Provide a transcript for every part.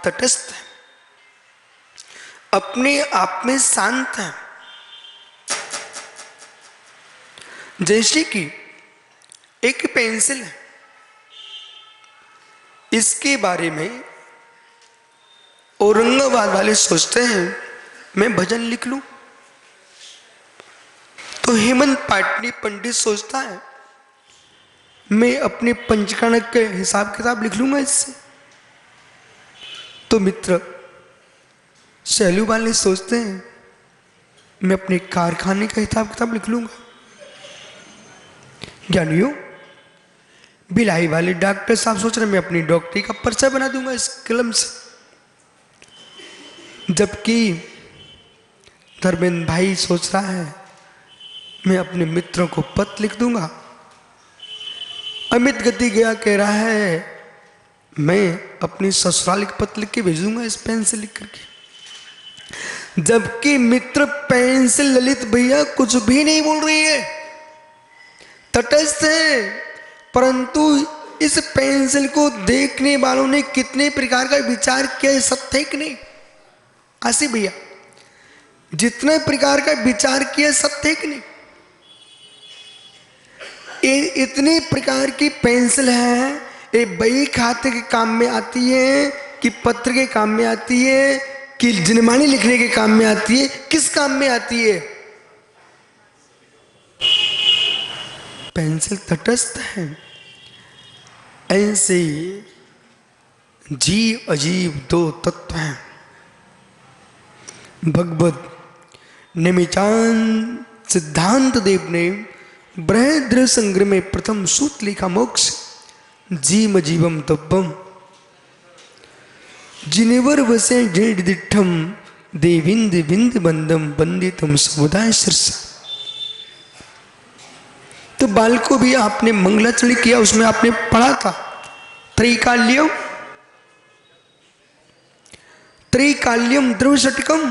तटस्थ है, अपने आप में शांत है। जैसे कि एक पेंसिल है, इसके बारे में औरंगाबाद वाले सोचते हैं मैं भजन लिख लूं, तो हेमंत पाटनी पंडित सोचता है मैं अपने पंचकर्णक के हिसाब किताब लिख लूंगा इससे। तो मित्र शैलू वाले सोचते हैं मैं अपने कारखाने का हिसाब किताब लिख लूंगा। ज्ञानियों भिलाई वाले डॉक्टर साहब सोच रहे मैं अपनी डॉक्टरी का पर्चा बना दूंगा इस कलम से। जबकि धर्मेंद्र भाई सोच रहा है मैं अपने मित्रों को पत्र लिख दूंगा। अमित गति गया कह रहा है मैं अपनी ससुराल के पत्र लिख के भेजूंगा इस पेन से लिख करके। जबकि मित्र पेंसिल ललित भैया कुछ भी नहीं बोल रही है, तटस्थ है, परंतु इस पेंसिल को देखने वालों ने कितने प्रकार का विचार किया, सत्य है कि नहीं आसिफ भैया? जितने प्रकार का विचार किया सत्य है कि नहीं? इतने प्रकार की पेंसिल है, ये बही खाते के काम में आती है कि पत्र के काम में आती है कि जिनमानी लिखने के काम में आती है, किस काम में आती है? पेंसिल तटस्थ है। ऐसे जीव अजीब दो तत्व हैं। भगवत निमिचान सिद्धांत देव ने बृहद्र संग्रह में प्रथम सूत्र लिखा, मोक्ष जीव जीवम तब्बम जिनेवर वसे जेड दिठम देविंद विंद बंदम बंदितम समुदाय शीर्षा। तो बाल को भी आपने मंगलाचरण किया, उसमें आपने पढ़ा था त्रैकाल्यम त्रैकाल्यम द्रव्य षटकम,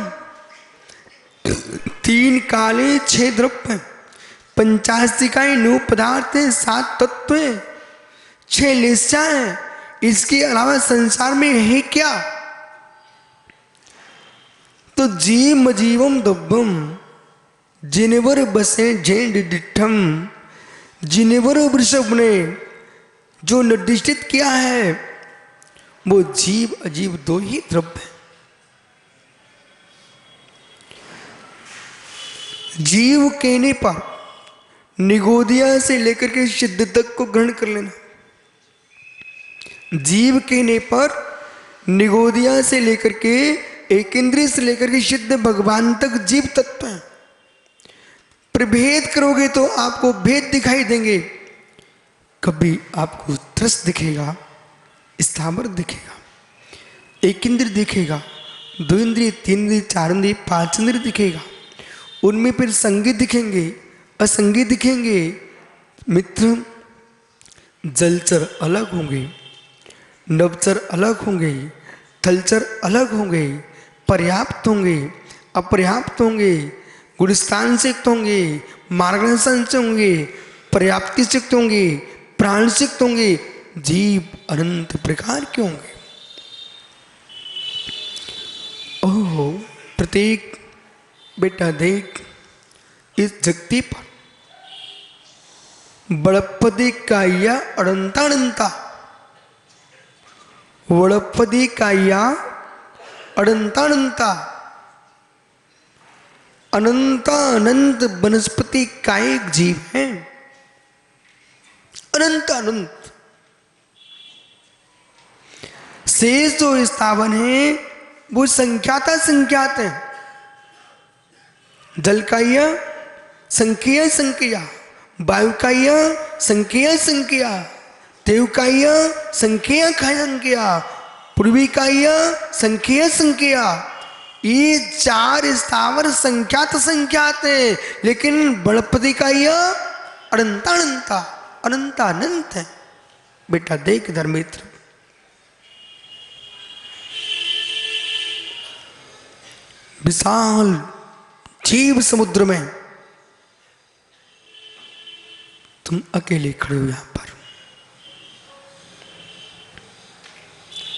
3 काले 6 द्रव्य, 85 9 पदार्थ हैं, 7 तत्व हैं, 6 लेस्या हैं। इसके अलावा संसार में है क्या? तो जीव जीवम दब्बम जिनेवर बसे जेड डिठम, जिनेवर वृषभ ने जो निर्दिष्टित किया है वो जीव अजीव दो ही द्रव्य है। जीव कहने पर निगोदिया से लेकर के सिद्ध तक को ग्रहण कर लेना। जीव कहने पर निगोदिया से लेकर के एक इंद्रिय से लेकर के सिद्ध भगवान तक जीव तत्व है। प्रभेद करोगे तो आपको भेद दिखाई देंगे। कभी आपको त्रस दिखेगा, स्थावर दिखेगा, एक इंद्रिय दिखेगा, 2 इंद्रिय, 3 इंद्रिय, 4 इंद्रिय, 5 इंद्रिय दिखेगा। उनमें फिर संगी दिखेंगे, असंगी दिखेंगे। मित्र जलचर अलग होंगे, नवचर अलग होंगे, थलचर अलग होंगे, पर्याप्त होंगे, अपर्याप्त होंगे, गुणस्थान से युक्त होंगे, मार्गदर्शन से होंगे, पर्याप्ति से युक्त होंगे, प्राण से युक्त होंगे। जीव अनंत प्रकार के होंगे। ओहो प्रत्येक बेटा देख इस जगती पर बड़पदी काया अनंता, वड़पदी काया अनंता, अनंता अनंत वनस्पति का एक जीव है। अनंत अनंत शेष जो स्थावन है वो संख्याता संख्यात है। जल का यह संख्या संख्या, वायु का यह संख्या संख्या, देव का यह संख्या संख्या, पृथ्वी का यह संख्या संख्या। ये 4 स्थावर संख्यात संख्यात है, लेकिन बड़पति का यह अनंता अनंता अनंता अनंत है। बेटा देख धर्मित्र, विशाल जीव समुद्र में तुम अकेले खड़े हो। यहां पर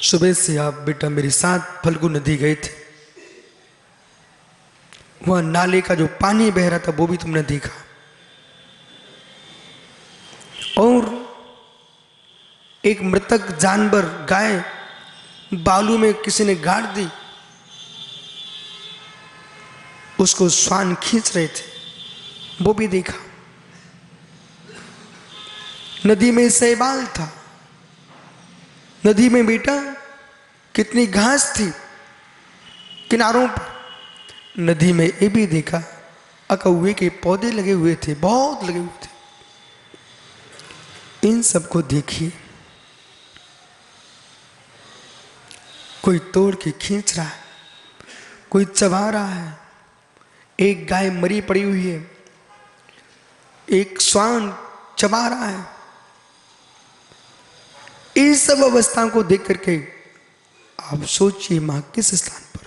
सुबह से आप बेटा मेरे साथ फल्गु नदी गए थे, वह नाले का जो पानी बह रहा था वो भी तुमने देखा, और एक मृतक जानवर गाय बालू में किसी ने गाड़ दी, उसको श्वान खींच रहे थे, वो भी देखा। नदी में शैवाल था, नदी में बेटा कितनी घास थी किनारों पर, नदी में ये भी देखा अकौवे के पौधे लगे हुए थे, बहुत लगे हुए थे। इन सबको देखिए, कोई तोड़ के खींच रहा है, कोई चबा रहा है, एक गाय मरी पड़ी हुई है, एक श्वान चबा रहा है। इस सब अवस्थाओं को देख करके आप सोचिए मां किस स्थान पर।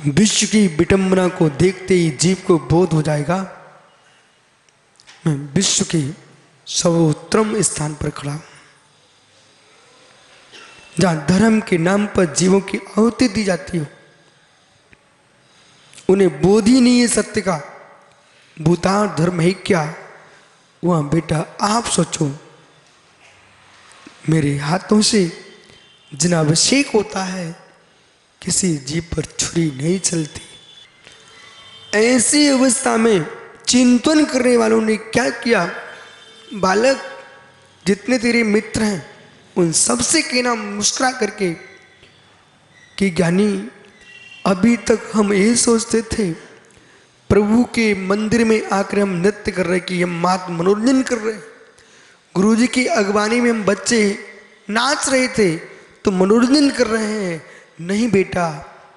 विश्व की विडंबना को देखते ही जीव को बोध हो जाएगा, मैं विश्व के सर्वोत्तम स्थान पर खड़ा हूं, जहां धर्म के नाम पर जीवों की आहुति दी जाती हो, उन्हें बोध ही नहीं है सत्य का, भूतार धर्म है क्या। वहां बेटा आप सोचो, मेरे हाथों से जिनाभिषेक होता है, किसी जीव पर छुरी नहीं चलती। ऐसी अवस्था में चिंतन करने वालों ने क्या किया, बालक जितने तेरे मित्र हैं उन सबसे कहना मुस्कुरा करके कि ज्ञानी अभी तक हम यही सोचते थे प्रभु के मंदिर में आकर हम नृत्य कर रहे कि हम मात मनोरंजन कर रहे, गुरुजी की अगवानी में हम बच्चे नाच रहे थे तो मनोरंजन कर रहे हैं। नहीं बेटा,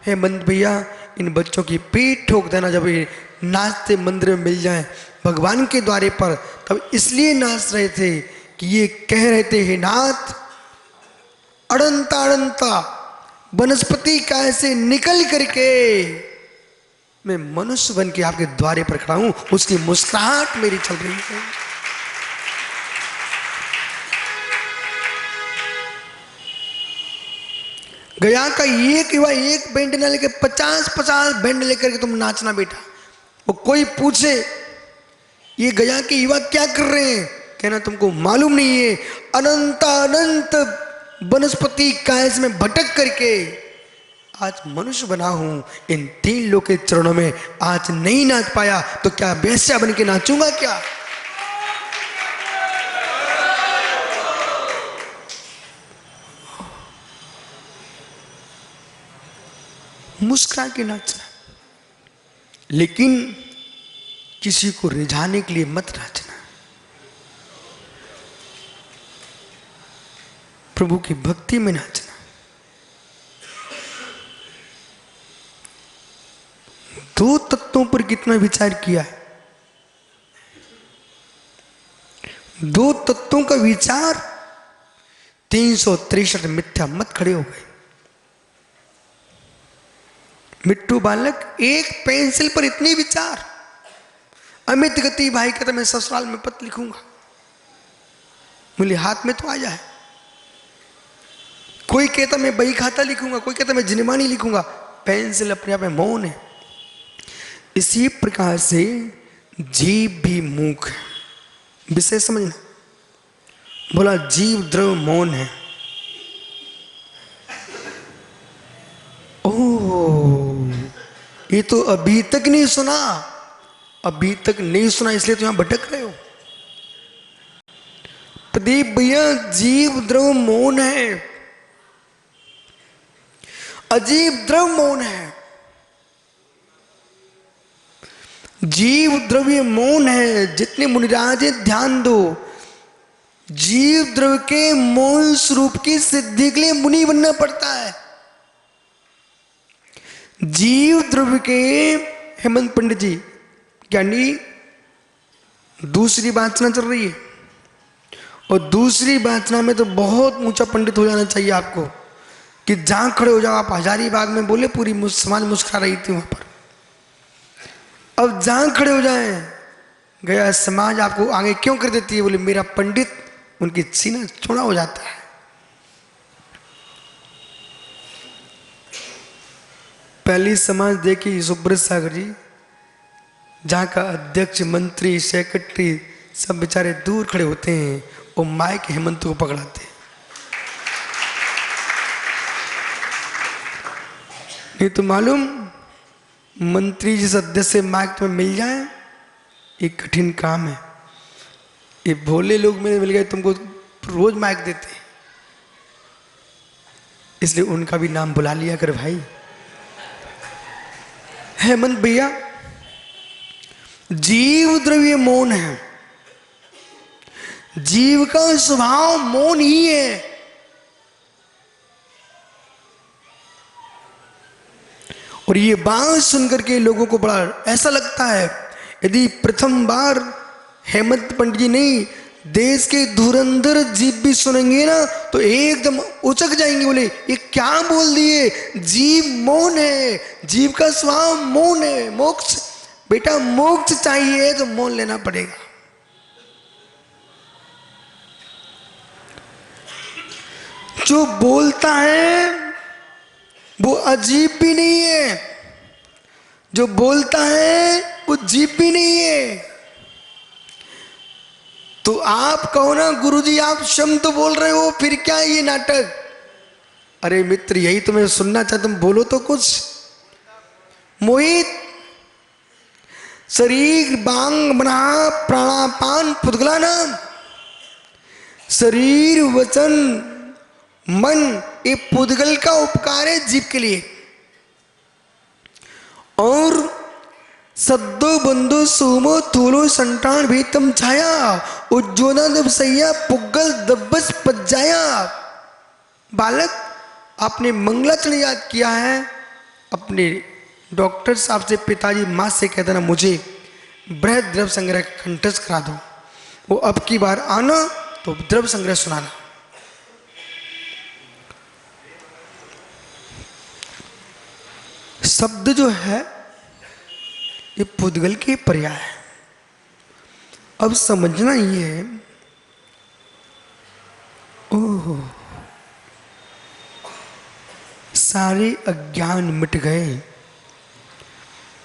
हे मंद भैया, इन बच्चों की पीठ ठोक देना जब ये नाचते मंदिर में मिल जाए भगवान के द्वारे पर, तब इसलिए नाच रहे थे कि ये कह रहे थे हे नाथ, अड़ंता अड़ंता वनस्पति काय से निकल करके मैं मनुष्य बन के आपके द्वारे पर खड़ा हूं, उसकी मुस्कुराहट मेरी चल रही है। गया का एक युवा एक बैंड ना लेकर 50-50 बैंड लेकर के तुम नाचना बेटा। वो कोई पूछे ये गया के युवा क्या कर रहे हैं, कहना तुमको मालूम नहीं है, अनंत अनंत वनस्पति कायज में भटक करके आज मनुष्य बना हूं। इन 3 लोग के चरणों में आज नहीं नाच पाया तो क्या वेश्या बन के नाचूंगा क्या। मुस्कुरा के नाचना, लेकिन किसी को रिझाने के लिए मत नाचना। प्रभु की भक्ति में नाचना। दो तत्वों पर कितना विचार किया है, दो तत्वों का विचार 363 मिथ्या मत खड़े हो गए। मिट्टू बालक एक पेंसिल पर इतने विचार, अमित गति भाई कहता मैं ससुराल में पत्र लिखूंगा, मुझे हाथ में तो आ जाए। कोई कहता मैं बही खाता लिखूंगा, कोई कहता मैं जिनमानी लिखूंगा, पेंसिल अपने आप में मौन है। इसी प्रकार से जीव भी मूक है, विषय समझना। बोला जीव द्रव मौन है। ओह, ये तो अभी तक नहीं सुना, अभी तक नहीं सुना इसलिए तो यहां भटक रहे हो। प्रदीप भैया जीव द्रव मौन है, अजीब द्रव मौन है। जीव द्रव्य मौन है। जितने मुनिराजे ध्यान दो, जीव द्रव्य के मौन स्वरूप की सिद्धि के लिए मुनि बनना पड़ता है। जीव द्रव्य के हेमंत पंडित जी ज्ञानी दूसरी वाचना चल रही है, और दूसरी वाचना में तो बहुत ऊंचा पंडित हो जाना चाहिए आपको कि जहां खड़े हो जाओ आप। हजारीबाग में बोले पूरी समाज मुस्कुरा रही थी वहां पर, अब जहां खड़े हो जाए गया समाज आपको आगे क्यों कर देती है, बोले मेरा पंडित उनकी सीना चौड़ा हो जाता है। पहली समाज देखी सुब्रत सागर जी, जहाँ का अध्यक्ष, मंत्री, सेक्रेटरी सब बेचारे दूर खड़े होते हैं, वो माइक हेमंत को पकड़ाते हैं। नहीं तो मालूम, मंत्री जिस अध्यक्ष से माइक तुम्हें मिल जाए, ये कठिन काम है। ये भोले लोग मेरे मिल गए तुमको रोज माइक देते हैं, इसलिए उनका भी नाम बुला लिया कर भाई। हेमंत भैया, जीव द्रव्य मौन है, जीव का स्वभाव मौन ही है। और ये बात सुनकर के लोगों को बड़ा ऐसा लगता है, यदि प्रथम बार हेमंत पंडित जी नहीं, देश के धुरंधर जीव भी सुनेंगे ना तो एकदम उचक जाएंगे, बोले ये क्या बोल दिए, जीव मौन है, जीव का स्वभाव मौन है। मोक्ष बेटा, मोक्ष चाहिए तो मौन लेना पड़ेगा। जो बोलता है वो अजीब भी नहीं है, जो बोलता है वो जीव भी नहीं है। तो आप कहो ना गुरुजी आप शब्द बोल रहे हो, फिर क्या ये नाटक। अरे मित्र, यही तो मैं सुनना चाहता, तुम बोलो तो कुछ। मोहित, शरीर बांग बना प्राणापान पुद्गला नाम, शरीर वचन मन ये पुद्गल का उपकार है जीव के लिए। और सद्दो बंधु सुमो थूलो संतान भीतम छाया, उज्ज्वला दबसैया पुग्गल दब्बस पज्जाया। बालक, आपने मंगलाचरण याद किया है, अपने डॉक्टर साहब से, पिताजी माँ से कह देना मुझे बृहद द्रव्य संग्रह कंठस्थ करा दो। वो अब की बार आना तो द्रव्य संग्रह सुनाना। शब्द जो है ये पुद्गल के पर्याय है। अब समझना ये है, ओह सारे अज्ञान मिट गए,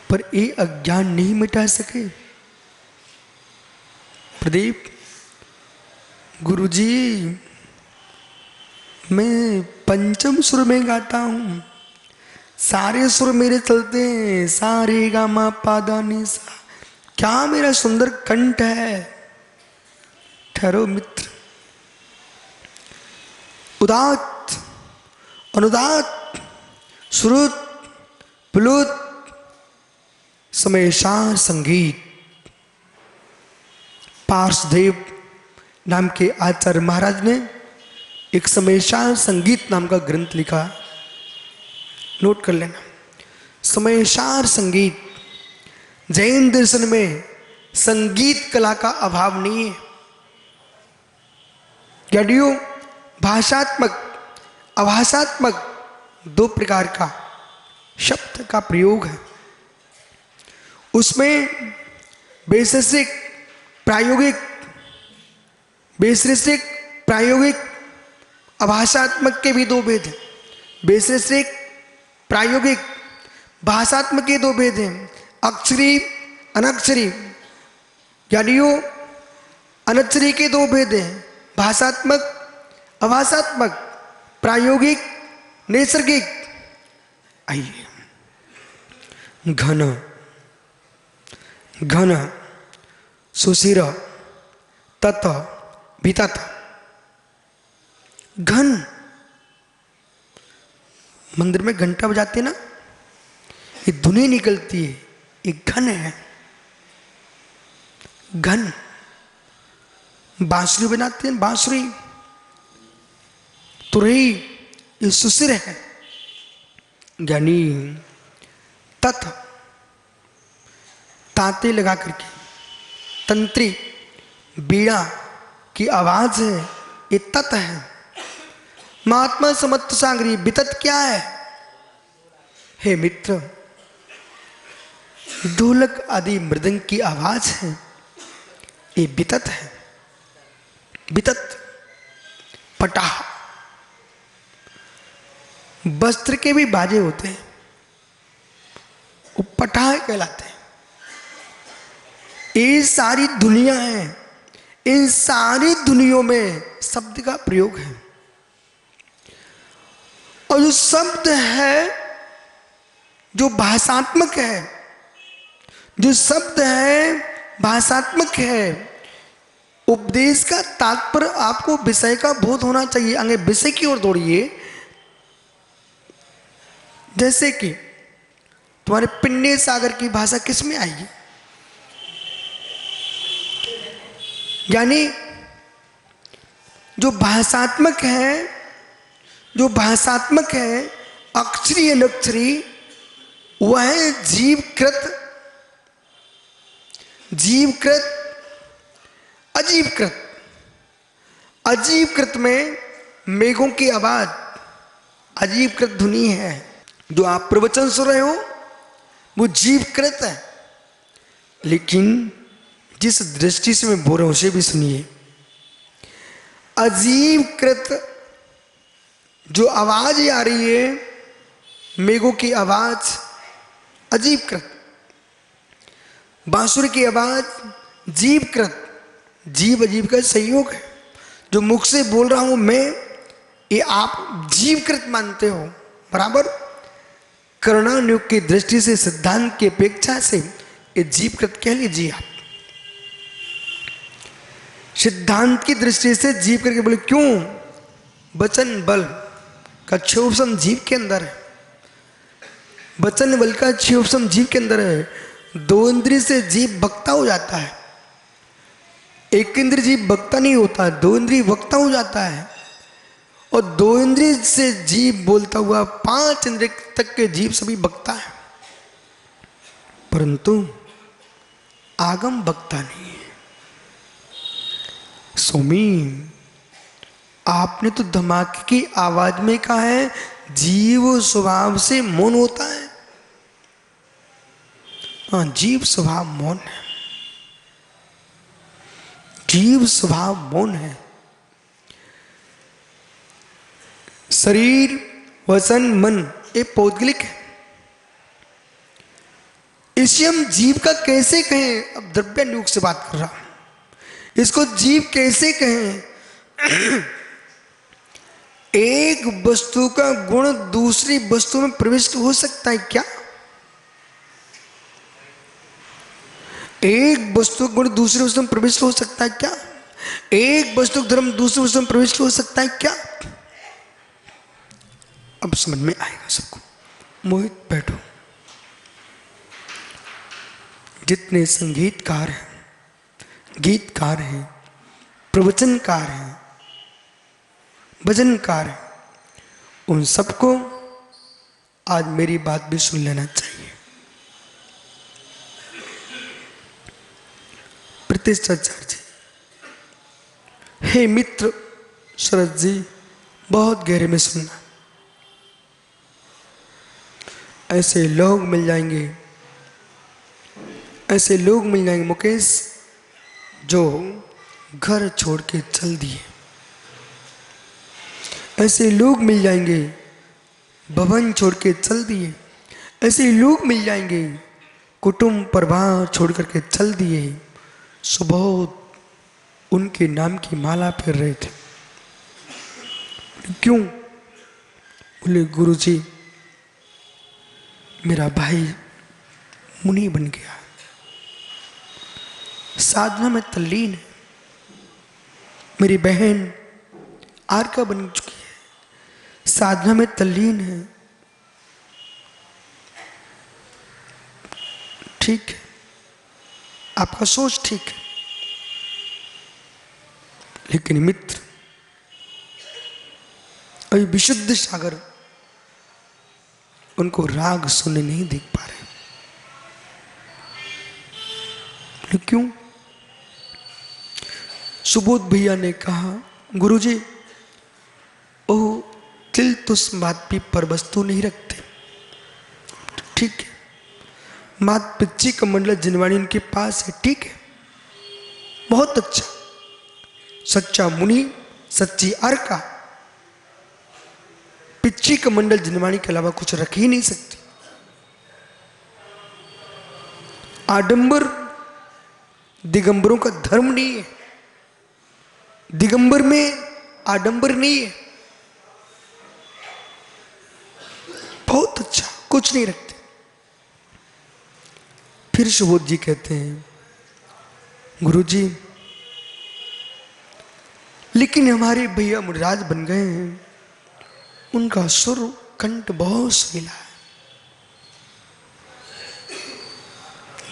पर ये अज्ञान नहीं मिटा सके। प्रदीप, गुरुजी मैं पंचम सुर में गाता हूं, सारे सुर मेरे चलते हैं, सारे गा मा पा धा नी सा, क्या मेरा सुंदर कंठ है। ठहरो मित्र, उदात अनुदात श्रुत प्लुत समयसार संगीत, पार्श्वदेव नाम के आचार्य महाराज ने एक समयसार संगीत नाम का ग्रंथ लिखा, नोट कर लेना। समयसार संगीत, जैन दर्शन में संगीत कला का अभाव नहीं है। यदियो भाषात्मक अभाषात्मक दो प्रकार का शब्द का प्रयोग है, उसमें वैशेषिक प्रायोगिक अभाषात्मक के भी दो भेद हैं। वैशेषिक प्रायोगिक भाषात्मक के दो भेद हैं, अक्षरी अनक्षरी। यानी अनक्षरी के दो भेद हैं, भाषात्मक अभाषात्मक, प्रायोगिक नैसर्गिक। आइए, घन घन सुशिर तत वितत। घन, मंदिर में घंटा बजाते ना, ये धुनी निकलती है, ये घन है। घन, बांसुरी बनाते हैं, बांसुरी तुरही, ये सुशिर है। यानी तत्, तांते लगा करके तंत्री बीड़ा की आवाज है, ये तत् है। महात्मा समत्व सागरी, वितत क्या है? हे मित्र, ढोलक आदि मृदंग की आवाज है, ये वितत है। वितत पटाह। वस्त्र के भी बाजे होते हैं, वो पटाह कहलाते हैं। ये सारी दुनिया है, इन सारी दुनियों में शब्द का प्रयोग है। और जो शब्द है, जो भाषात्मक है, जो शब्द है भाषात्मक है, उपदेश का तात्पर्य आपको विषय का बोध होना चाहिए। आगे विषय की ओर दौड़िए। जैसे कि तुम्हारे पिन्ने सागर की भाषा किस में आएगी? यानी जो भाषात्मक है, जो भाषात्मक है, अक्षरी अनक्षरी, वह है जीवकृत, जीवकृत, अजीवकृत। अजीवकृत में मेघों की आवाज अजीवकृत ध्वनि है। जो आप प्रवचन सुन रहे हो वो जीवकृत है। लेकिन जिस दृष्टि से मैं बोल रहा हूं उसे भी सुनिए। अजीवकृत जो आवाज आ रही है, मेघों की आवाज अजीवकृत, बांसुरी की आवाज जीवकृत। जीव अजीव का संयोग है। जो मुख से बोल रहा हूं मैं, ये आप जीवकृत मानते हो, बराबर। कर्णानुयोग की दृष्टि से, सिद्धांत की अपेक्षा से ये जीवकृत कह लीजिए आप। सिद्धांत की दृष्टि से जीव करके बोले, क्यों? वचन बल का क्षोभसम जीव के अंदर है, वचन बल का क्षोभसम जीव के अंदर है। दो इंद्रिय से जीव वक्ता हो जाता है, एक इंद्रिय जीव वक्ता नहीं होता, दो इंद्रिय वक्ता हो जाता है। और दो इंद्रिय से जीव बोलता हुआ पांच इंद्रिय तक के जीव सभी वक्ता है, परंतु आगम वक्ता नहीं है। स्वामी आपने तो धमाके की आवाज में कहा है जीव स्वभाव से मौन होता है। हाँ, जीव स्वभाव मौन है, जीव स्वभाव मौन है। शरीर, वचन, मन ये पौद्गलिक है। इसे हम जीव का कैसे कहें? अब द्रव्यानुयोग से बात कर रहा हूं, इसको जीव कैसे कहें? एक वस्तु का गुण दूसरी वस्तु में प्रविष्ट हो सकता है क्या? एक वस्तु का गुण दूसरी वस्तु में प्रविष्ट हो सकता है क्या? एक वस्तु का धर्म दूसरी वस्तु में प्रविष्ट हो सकता है क्या? अब समझ में आएगा सबको। मोहित बैठो। जितने संगीतकार हैं, गीतकार हैं, प्रवचनकार हैं, भजनकार हैं, उन सबको आज मेरी बात भी सुन लेना चाहिए। प्रतिष्ठाचार्य जी, हे मित्र शरद जी, बहुत गहरे में सुनना। ऐसे लोग मिल जाएंगे, ऐसे लोग मिल जाएंगे मुकेश, जो घर छोड़ के चल दिए। ऐसे लोग मिल जाएंगे भवन छोड़ के चल दिए। ऐसे लोग मिल जाएंगे कुटुंब परिवार छोड़ करके चल दिए। सुबह उनके नाम की माला फेर रहे थे। क्यों? बोले गुरुजी मेरा भाई मुनि बन गया, साधना में तल्लीन है। मेरी बहन आर्का बन चुकी है, साधना में तल्लीन है। ठीक है, आपका सोच ठीक है, लेकिन मित्र अभी विशुद्ध सागर उनको राग सुनने नहीं देख पा रहे। क्यों? सुबोध भैया ने कहा गुरुजी ओह तिल तुस मात पी पर वस्तु नहीं रखते। ठीक है, मात पिच्ची का मंडल जिनवाणी उनके पास है, ठीक है, बहुत अच्छा। सच्चा मुनि, सच्ची अर्का पिच्ची कमंडल जिनवाणी के अलावा कुछ रख ही नहीं सकती। आडंबर दिगंबरों का धर्म नहीं है, दिगंबर में आडंबर नहीं है। बहुत अच्छा, कुछ नहीं रखते। फिर सुबोध जी कहते हैं, गुरुजी लेकिन हमारे भैया मुनिराज बन गए हैं, उनका सुर कंठ बहुत सुरीला है।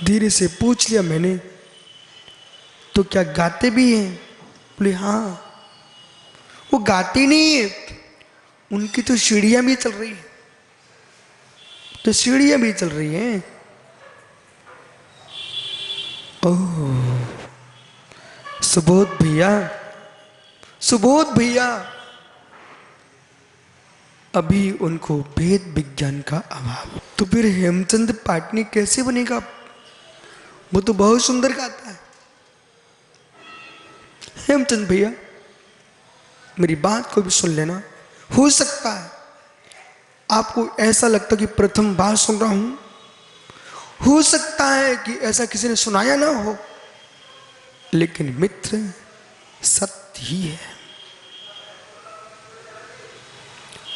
धीरे से पूछ लिया मैंने, तो क्या गाते भी हैं? बोले हाँ। वो गाते नहीं है, उनकी तो सीढ़ियां भी चल रही है, तो सीढ़ियां भी चल रही हैं। ओह सुबोध भैया, सुबोध भैया, अभी उनको भेद विज्ञान का अभाव। तो फिर हेमचंद पाटनी कैसे बनेगा? वो तो बहुत सुंदर गाता है। हेमचंद भैया मेरी बात को भी सुन लेना। हो सकता है आपको ऐसा लगता कि प्रथम बार सुन रहा हूं, हो सकता है कि ऐसा किसी ने सुनाया ना हो, लेकिन मित्र सत्य ही है।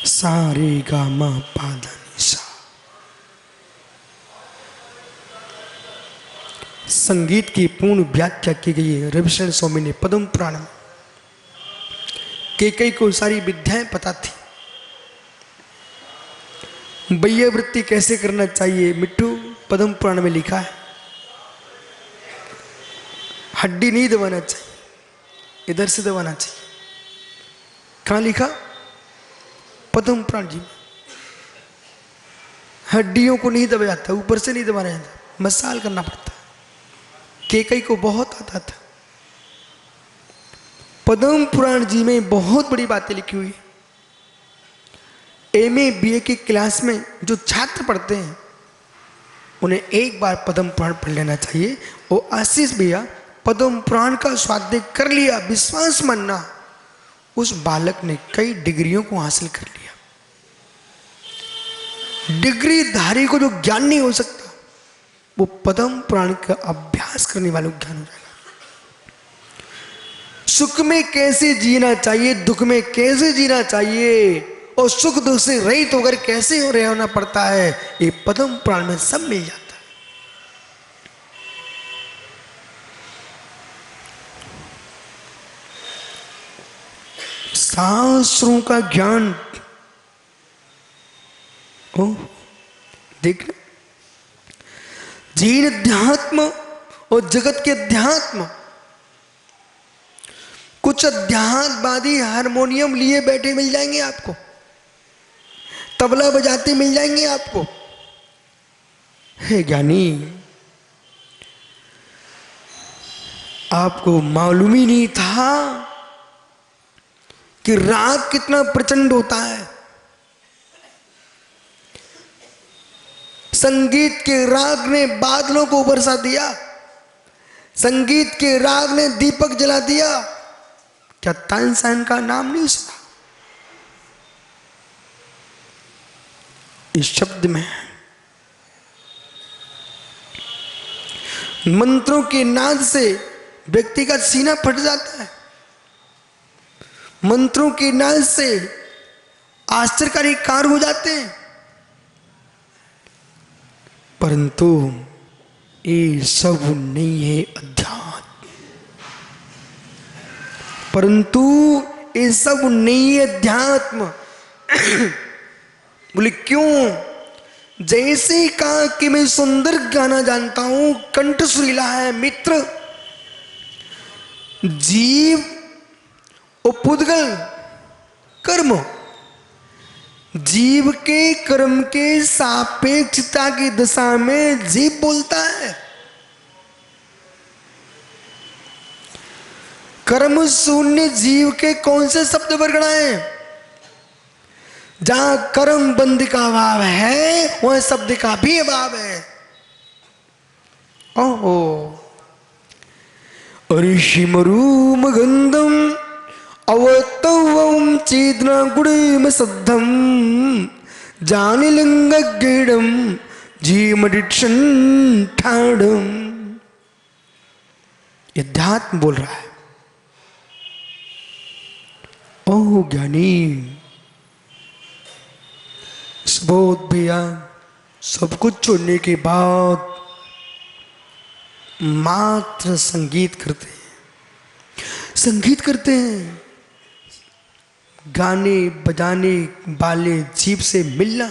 सारे गा मा पा धा नि सा। संगीत की पूर्ण व्याख्या की गई है रविशरण स्वामी ने पद्म पुराण में। कैकेयी को सारी विद्याएं पता थी, बैया वृत्ति कैसे करना चाहिए मिट्टू पद्म पुराण में लिखा है। हड्डी नहीं दबाना चाहिए, इधर से दबाना चाहिए। कहां लिखा? पद्म पुराण जी में। हड्डियों को नहीं दबाया जाता, ऊपर से नहीं दबाना जाता, मसाल करना पड़ता है। कैकेयी को बहुत आता था। पद्म पुराण जी में बहुत बड़ी बातें लिखी हुई। एमए बीए की क्लास में जो छात्र पढ़ते हैं उन्हें एक बार पद्म पुराण पढ़ लेना चाहिए। और आशीष भैया पद्म पुराण का स्वाध्याय कर लिया, विश्वास मानना, उस बालक ने कई डिग्रियों को हासिल कर लिया। डिग्री धारी को जो ज्ञान नहीं हो सकता, वो पद्म पुराण का अभ्यास करने वालों को ज्ञान हो जाएगा। सुख में कैसे जीना चाहिए, दुख में कैसे जीना चाहिए, और सुख दुख से रहित होकर कैसे रहना पड़ता है, ये पद्म पुराण में सब मिल जाता है। शास्त्रों का ज्ञान हो देखना। जीन अध्यात्म और जगत के अध्यात्म, कुछ अध्यात्मवादी हारमोनियम लिए बैठे मिल जाएंगे आपको, तबला बजाते मिल जाएंगे आपको। हे ज्ञानी, आपको मालूम ही नहीं था कि राग कितना प्रचंड होता है। संगीत के राग ने बादलों को बरसा दिया, संगीत के राग ने दीपक जला दिया। क्या तानसेन का नाम नहीं सुना? इस शब्द में मंत्रों के नाद से व्यक्ति का सीना फट जाता है। मंत्रों के नाद से आश्चर्यकारी कार्य हो जाते हैं। परंतु ये सब नहीं है अध्यात्म, परंतु ये सब नहीं है अध्यात्म। बोले क्यों? जैसे कहा कि मैं सुंदर गाना जानता हूं, कंठ सुरीला है मित्र, जीव और पुद्गल कर्म, जीव के कर्म के सापेक्षता की दशा में जीव बोलता है। कर्म शून्य जीव के कौन से शब्द वर्गणाएं? जहां कर्म बंध का अभाव है, वह शब्द का भी अभाव है। ओहो ऋषिमरूम गंधम अवतवं चेतना गुणेम सद्धम जानिलिंग गेडम जीमडिक्षण ठाडम। अध्यात्म बोल रहा है। ओ ज्ञानी, सुबोध भैया सब कुछ छोड़ने के बाद मात्र संगीत करते हैं, संगीत करते हैं। गाने बजाने वाले जीव से मिलना,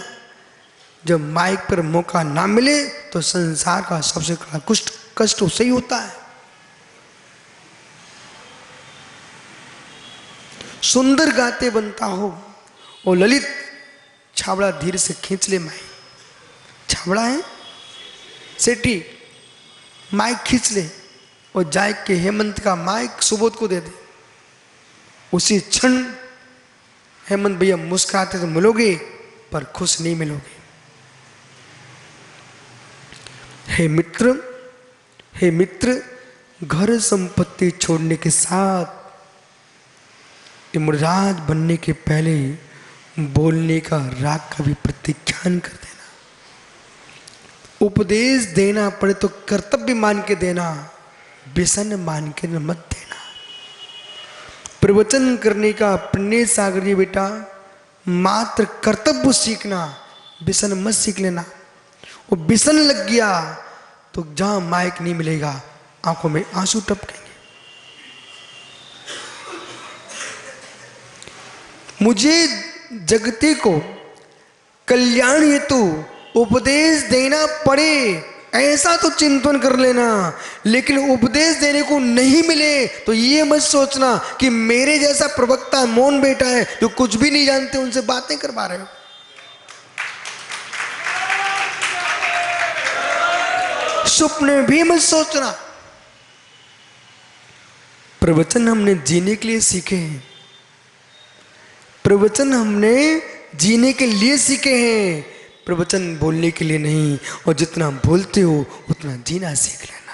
जब माइक पर मौका ना मिले तो संसार का सबसे बड़ा कष्ट उससे ही होता है। सुंदर गाते बनता हो और ललित छावड़ा धीरे से खींच ले माइक, छावड़ा है सेठी, माइक खींच ले और जाए के हेमंत का माइक सुबोध को दे दे। उसी क्षण हेमंत भैया मुस्कुराते तो मिलोगे पर खुश नहीं मिलोगे। हे मित्र, घर संपत्ति छोड़ने के साथ इमराज बनने के पहले बोलने का राग का भी प्रतिज्ञान कर देना। उपदेश देना पड़े तो कर्तव्य मान के देना, व्यसन मान के मत देना। प्रवचन करने का पुण्य सागर जी बेटा मात्र कर्तव्य सीखना, व्यसन मत सीख लेना। वो व्यसन लग गया तो जहां माइक नहीं मिलेगा आंखों में आंसू टपकेंगे। मुझे जगते को कल्याण हेतु उपदेश देना पड़े ऐसा तो चिंतन कर लेना, लेकिन उपदेश देने को नहीं मिले तो ये मत सोचना कि मेरे जैसा प्रवक्ता मौन बेटा है जो कुछ भी नहीं जानते उनसे बातें करवा रहे हो। स्वप्न भी मत सोचना। प्रवचन हमने जीने के लिए सीखे हैं, प्रवचन हमने जीने के लिए सीखे हैं, प्रवचन बोलने के लिए नहीं। और जितना बोलते हो उतना जीना सीख लेना।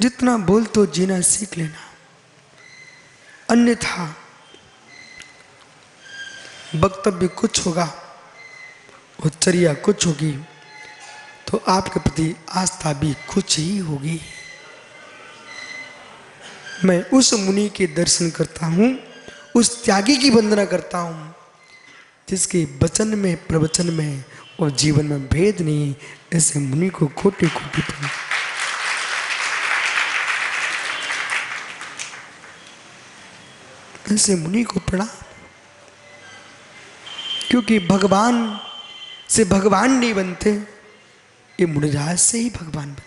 जितना बोलते हो जीना सीख लेना, अन्यथा वक्तव्य कुछ होगा और चर्या कुछ होगी तो आपके प्रति आस्था भी कुछ ही होगी। मैं उस मुनि के दर्शन करता हूँ, उस त्यागी की वंदना करता हूँ जिसके वचन में प्रवचन में और जीवन में भेद नहीं। ऐसे मुनि को खोटे खोटे प्रणाम। ऐसे मुनि को प्रणाम, क्योंकि भगवान से भगवान नहीं बनते, ये मुनिराज से ही भगवान बनते।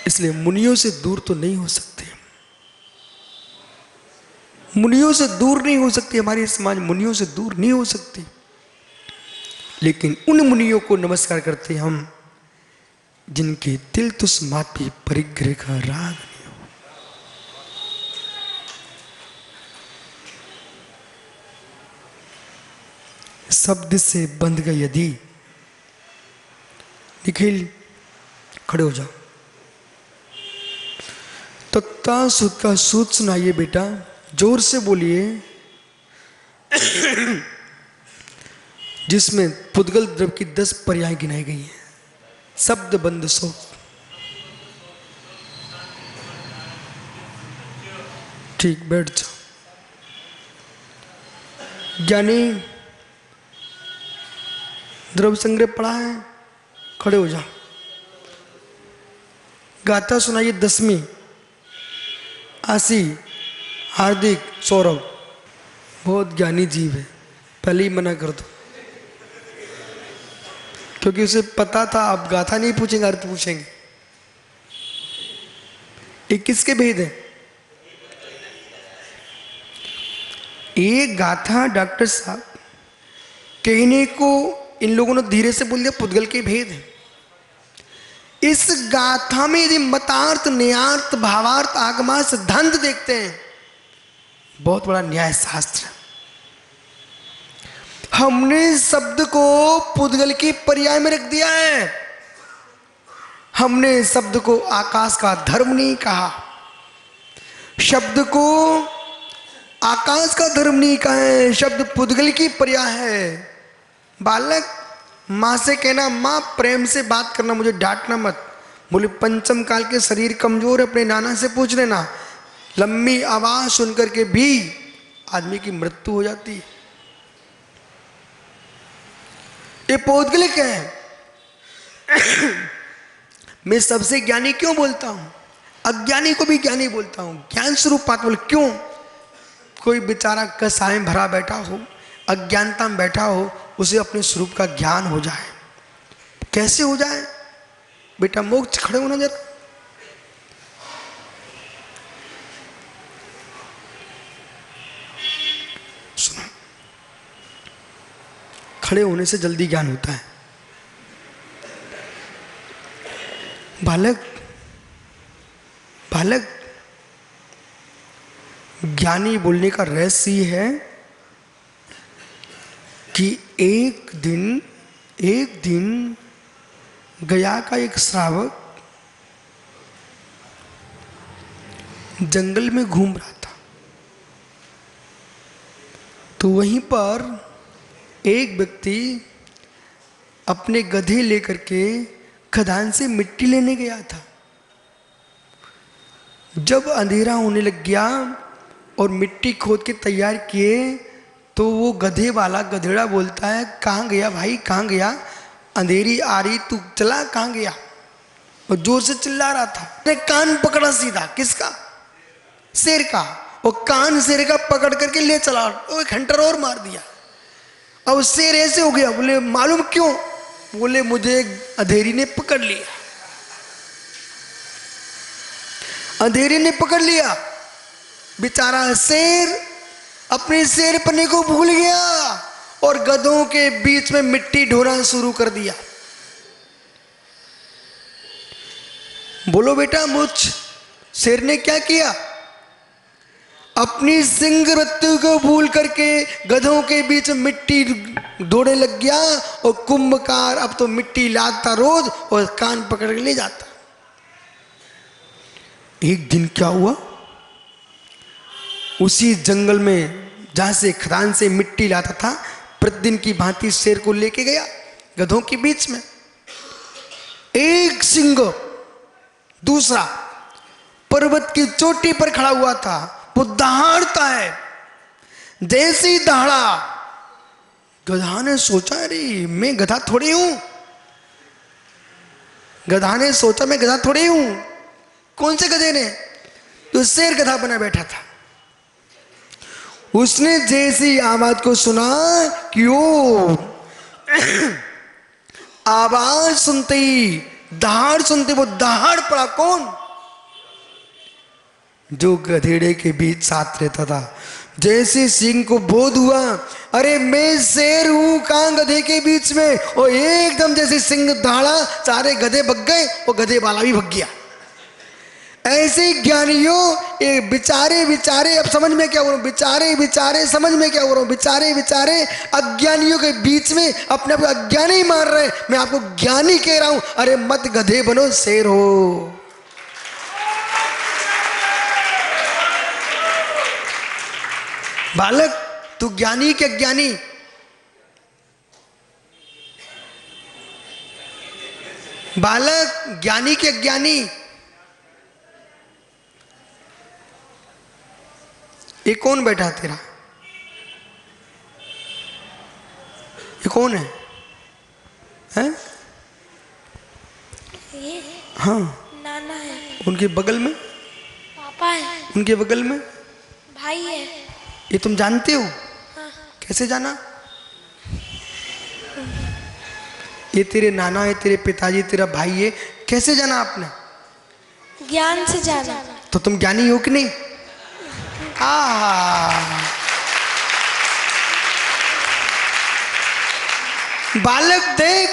इसलिए मुनियों से दूर तो नहीं हो सकते, मुनियों से दूर नहीं हो सकती, हमारी समाज मुनियों से दूर नहीं हो सकती। लेकिन उन मुनियों को नमस्कार करते हम जिनके तिल तुस मापी परिग्रह का राग नहीं हो। शब्द से बंध गए यदि, निखिल खड़े हो जाओ। तत्ता सुत का सूत सुनाइए बेटा, जोर से बोलिए। जिसमें पुद्गल द्रव्य की 10 पर्याय गिनाई गई हैं। शब्द बंद सो। ठीक, बैठ जाओ। ज्ञानी द्रव्य संग्रह पढ़ा है, खड़े हो जाओ। गाथा सुनाइए 10वीं। आशी, हार्दिक, सौरभ बहुत ज्ञानी जीव है, पहले ही मना कर दो, क्योंकि उसे पता था आप गाथा नहीं पूछेंगे, अर्थ पूछेंगे। ये किसके भेद है? ये गाथा डॉक्टर साहब कहने को इन लोगों ने धीरे से बोल दिया, पुद्गल के भेद है। इस गाथा में यदि मतार्थ, न्यायार्थ, भावार्थ, आगमा, सिद्धांत देखते हैं, बहुत बड़ा न्याय शास्त्र। हमने शब्द को पुद्गल की पर्याय में रख दिया है। हमने शब्द को आकाश का धर्म नहीं कहा, शब्द को आकाश का धर्म नहीं कहा है, शब्द पुद्गल की पर्याय है। बालक, माँ से कहना माँ प्रेम से बात करना, मुझे डांटना मत। बोले पंचम काल के शरीर कमजोर है, अपने नाना से पूछ लेना। लंबी आवाज सुनकर के भी आदमी की मृत्यु हो जाती है। ये पौद्गलिक है। मैं सबसे ज्ञानी क्यों बोलता हूं, अज्ञानी को भी ज्ञानी बोलता हूं, ज्ञान स्वरूप बात बोल। क्यों? कोई बेचारा कसाय में भरा बैठा हो, अज्ञानता में बैठा हो, उसे अपने स्वरूप का ज्ञान हो जाए। कैसे हो जाए बेटा? मोक्ष खड़े होना जरा। सुनो, खड़े होने से जल्दी ज्ञान होता है। बालक, बालक, ज्ञानी बोलने का रहस्य ये है कि एक दिन गया का एक श्रावक जंगल में घूम रहा था, तो वहीं पर एक व्यक्ति अपने गधे लेकर के खदान से मिट्टी लेने गया था। जब अंधेरा होने लग गया और मिट्टी खोद के तैयार किए, तो वो गधे वाला गधेड़ा बोलता है, कहाँ गया भाई, कहाँ गया? अंधेरी आ रही, तू चला, कहाँ गया? और जोर से चिल्ला रहा था। ने कान पकड़ा सीधा, किसका? शेर का। और कान शेर का पकड़ करके ले चला, और एक हंटर और मार दिया। अब शेर ऐसे हो गया। बोले मालूम क्यों? बोले मुझे अंधेरी ने पकड़ लिया, अंधेरी ने पकड़ लिया। बेचारा शेर अपने शेर पने को भूल गया और गधों के बीच में मिट्टी ढोना शुरू कर दिया। बोलो बेटा, मुझ शेर ने क्या किया? अपनी सिंह मृत्यु को भूल करके गधों के बीच में मिट्टी ढोने लग गया। और कुंभकार अब तो मिट्टी लाता रोज और कान पकड़ के ले जाता। एक दिन क्या हुआ, उसी जंगल में जहां से खदान से मिट्टी लाता था, प्रतिदिन की भांति शेर को लेके गया गधों के बीच में। एक सिंह दूसरा पर्वत की चोटी पर खड़ा हुआ था, वो दहाड़ता है। जैसे ही दहाड़ा, गधा ने सोचा अरे मैं गधा थोड़ी हूं, गधा ने सोचा मैं गधा थोड़ी हूं। कौन से गधे ने? तो शेर गधा बना बैठा था। उसने जैसी आवाज को सुना कि ओ आवाज सुनते ही, दहाड़ सुनते वो दहाड़ पड़ा। कौन? जो गधेड़े के बीच साथ रहता था। जैसे सिंह को बोध हुआ अरे मैं शेर हूं, कहां गधे के बीच में, और एकदम जैसे सिंह दहाड़ा, सारे गधे भग गए और गधे वाला भी भग गया। ऐसे ज्ञानियों, ये बेचारे बेचारे, अब समझ में क्या हो रहा हूं, बेचारे बेचारे, समझ में क्या हो रहा हूं, बेचारे बेचारे अज्ञानियों के बीच में अपने आप को अज्ञानी मार रहे। मैं आपको ज्ञानी कह रहा हूं, अरे मत गधे बनो, शेर हो। बालक, तू ज्ञानी के अज्ञानी? बालक, ज्ञानी के अज्ञानी? ये कौन बैठा तेरा? ये कौन है? हैं? ये हाँ, नाना है। उनके बगल में पापा है। उनके बगल में भाई है। ये तुम जानते हो? हाँ। कैसे जाना? ये तेरे नाना है, तेरे पिताजी, तेरा भाई है, कैसे जाना आपने? ज्ञान से जाना। तो तुम ज्ञानी हो कि नहीं? बालक देख,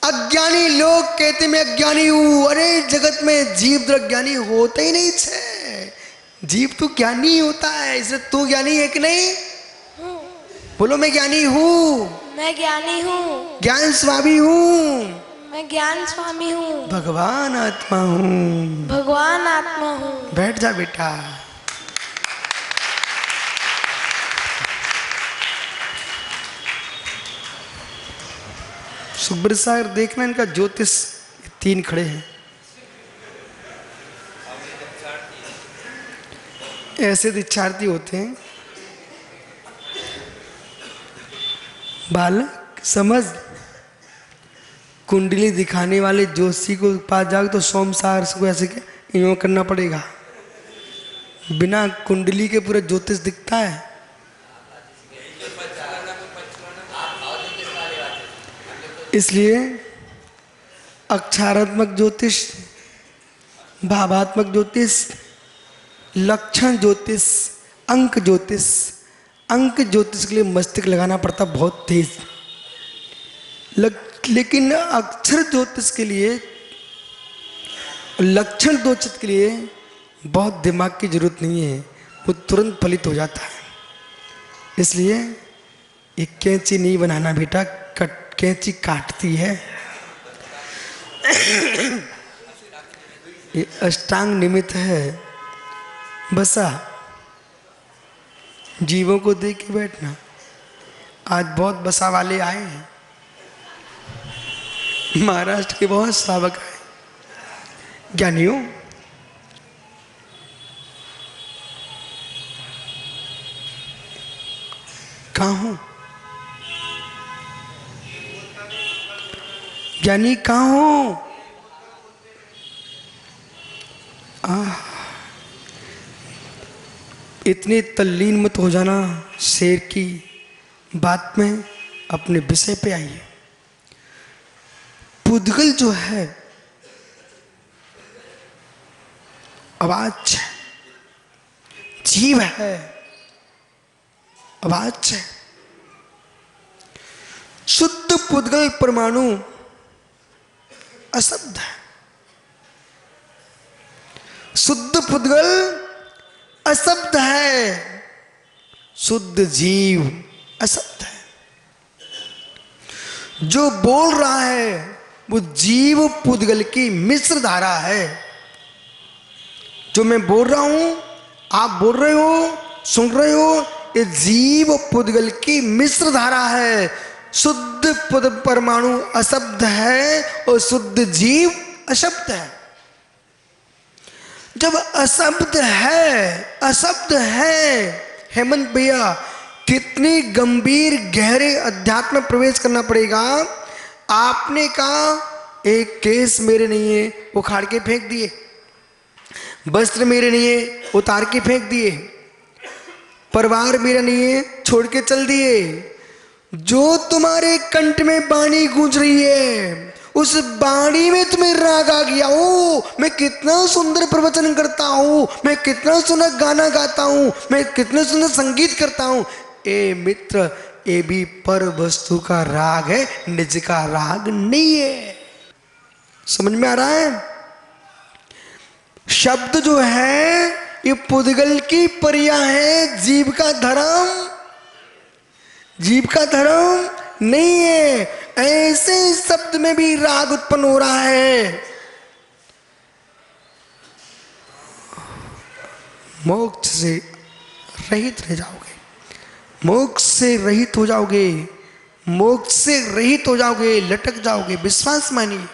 अज्ञानी लोग कहते मैं अज्ञानी हूं। अरे जगत में जीव तो ज्ञानी होते ही नहीं छे, जीव तो ज्ञानी होता है। इसलिए तू ज्ञानी है कि नहीं? बोलो मैं ज्ञानी हूँ, मैं ज्ञानी हूँ, ज्ञान स्वामी हूँ, मैं ज्ञान स्वामी हूँ, भगवान आत्मा हूँ। भगवान आत्मा हूँ। बैठ जा बेटा। सुब्रत सागर देखना, इनका ज्योतिष 3 खड़े हैं। ऐसे दीक्षार्थी होते हैं। बालक समझ, कुंडली दिखाने वाले जोशी को पास जाओ तो सोमसार को ऐसे यूं करना पड़ेगा। बिना कुंडली के पूरा ज्योतिष दिखता है। इसलिए अक्षरात्मक ज्योतिष, भावात्मक ज्योतिष, लक्षण ज्योतिष, अंक ज्योतिष। अंक ज्योतिष के लिए मस्तिष्क लगाना पड़ता बहुत तेज, लेकिन अक्षर ज्योतिष के लिए, लक्षण ज्योतिष के लिए बहुत दिमाग की जरूरत नहीं है, वो तुरंत फलित हो जाता है। इसलिए एक कैंची नहीं बनाना बेटा, कैंची काटती है। ये अष्टांग निमित्त है। बसा जीवों को देख के बैठना। आज बहुत बसा वाले आए हैं, महाराष्ट्र के बहुत श्रावक आए। ज्ञानियों, कहाँ हूं? ज्ञानी कहाँ हो? इतने तल्लीन मत हो जाना शेर की बात में, अपने विषय पे आइए। पुद्गल जो है आवाज है, जीव है, आवाज है। शुद्ध पुद्गल परमाणु अशब्द है। शुद्ध पुद्गल अशब्द है, शुद्ध जीव अशब्द है। जो बोल रहा है वो जीव पुद्गल की मिश्र धारा है। जो मैं बोल रहा हूं, आप बोल रहे हो, सुन रहे हो, ये जीव पुद्गल की मिश्र धारा है। शुद्ध परमाणु अशब्द है और शुद्ध जीव अशब्द है। जब अशब्द है, अशब्द है, हेमंत भैया कितनी गंभीर गहरे अध्यात्म में प्रवेश करना पड़ेगा। आपने कहा एक केस मेरे नहीं है, उखाड़ के फेंक दिए। वस्त्र मेरे नहीं है, उतार के फेंक दिए। परिवार मेरा नहीं है, छोड़ के चल दिए। जो तुम्हारे कंठ में वाणी गूंज रही है, उस वाणी में तुम्हें राग आ गया। ओ मैं कितना सुंदर प्रवचन करता हूं, मैं कितना सुंदर गाना गाता हूं, मैं कितना सुंदर संगीत करता हूं। ए मित्र, ये भी पर वस्तु का राग है, निज का राग नहीं है। समझ में आ रहा है? शब्द जो है ये पुद्गल की पर्या है, जीव का धर्म, जीव का धर्म नहीं है। ऐसे शब्द में भी राग उत्पन्न हो रहा है। मोक्ष से रहित रह जाओगे, मोक्ष से रहित हो जाओगे, मोक्ष से रहित हो जाओगे, लटक जाओगे। विश्वास मानिए।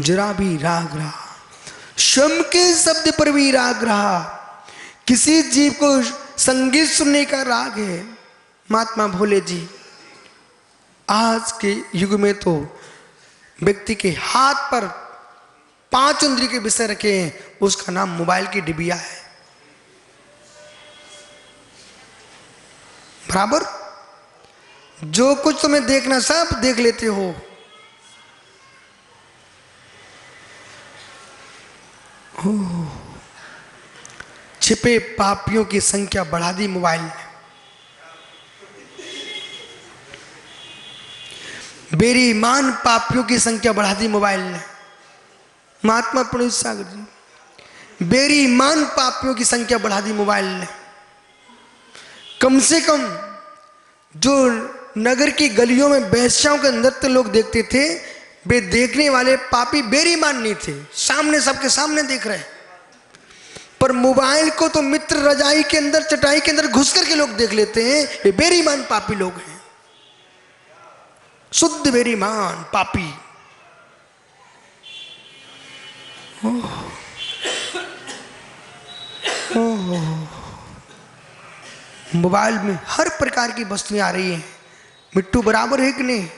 जरा भी राग रहा, स्वयं के शब्द पर भी राग रहा। किसी जीव को संगीत सुनने का राग है। महात्मा भोले जी आज के युग में तो व्यक्ति के हाथ पर 5 इंद्रिय के विषय रखे हैं, उसका नाम मोबाइल की डिबिया है। बराबर जो कुछ तुम्हें देखना सब देख लेते हो। छिपे पापियों की संख्या बढ़ा दी मोबाइल ने। बेईमान पापियों की संख्या बढ़ा दी मोबाइल ने। महात्मा प्रणीत सागर जी बेईमान पापियों की संख्या बढ़ा दी मोबाइल ने। कम से कम जो नगर की गलियों में वेश्याओं के नृत्य लोग देखते थे, वे देखने वाले पापी बेईमान नहीं थे, सामने सबके सामने देख रहे। पर मोबाइल को तो मित्र रजाई के अंदर, चटाई के अंदर घुस करके लोग देख लेते हैं। ये बेईमान पापी लोग हैं, शुद्ध बेईमान पापी। मोबाइल में हर प्रकार की वस्तुएं आ रही हैं। मिट्टू बराबर है कि नहीं?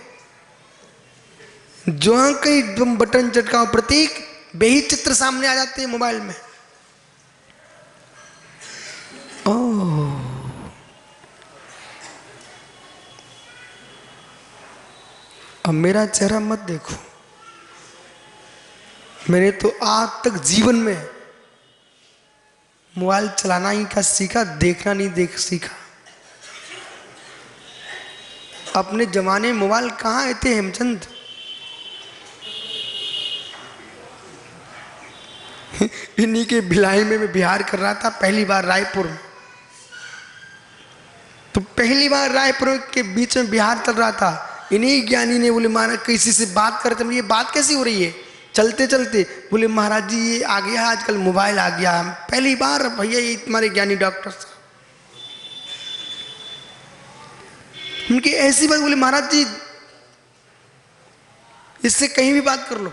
जो कहीं तुम बटन चटकाओ, प्रतीक बेही चित्र सामने आ जाते हैं मोबाइल में। ओह, अब मेरा चेहरा मत देखो। मैंने तो आज तक जीवन में मोबाइल चलाना ही का सीखा, देखना नहीं देख सीखा। अपने जमाने मोबाइल कहाँ आए थे हेमचंद? इन्हीं के भिलाई में मैं बिहार कर रहा था पहली बार रायपुर में। तो पहली बार रायपुर के बीच में बिहार चल रहा था। इन्हीं ज्ञानी ने बोले महाराज किसी से बात करते, ये बात कैसी हो रही है? चलते चलते बोले महाराज जी ये आ गया आजकल मोबाइल आ गया। पहली बार भैया ये तुम्हारे ज्ञानी डॉक्टर साहब, उनकी ऐसी बात बोले महाराज जी इससे कहीं भी बात कर लो।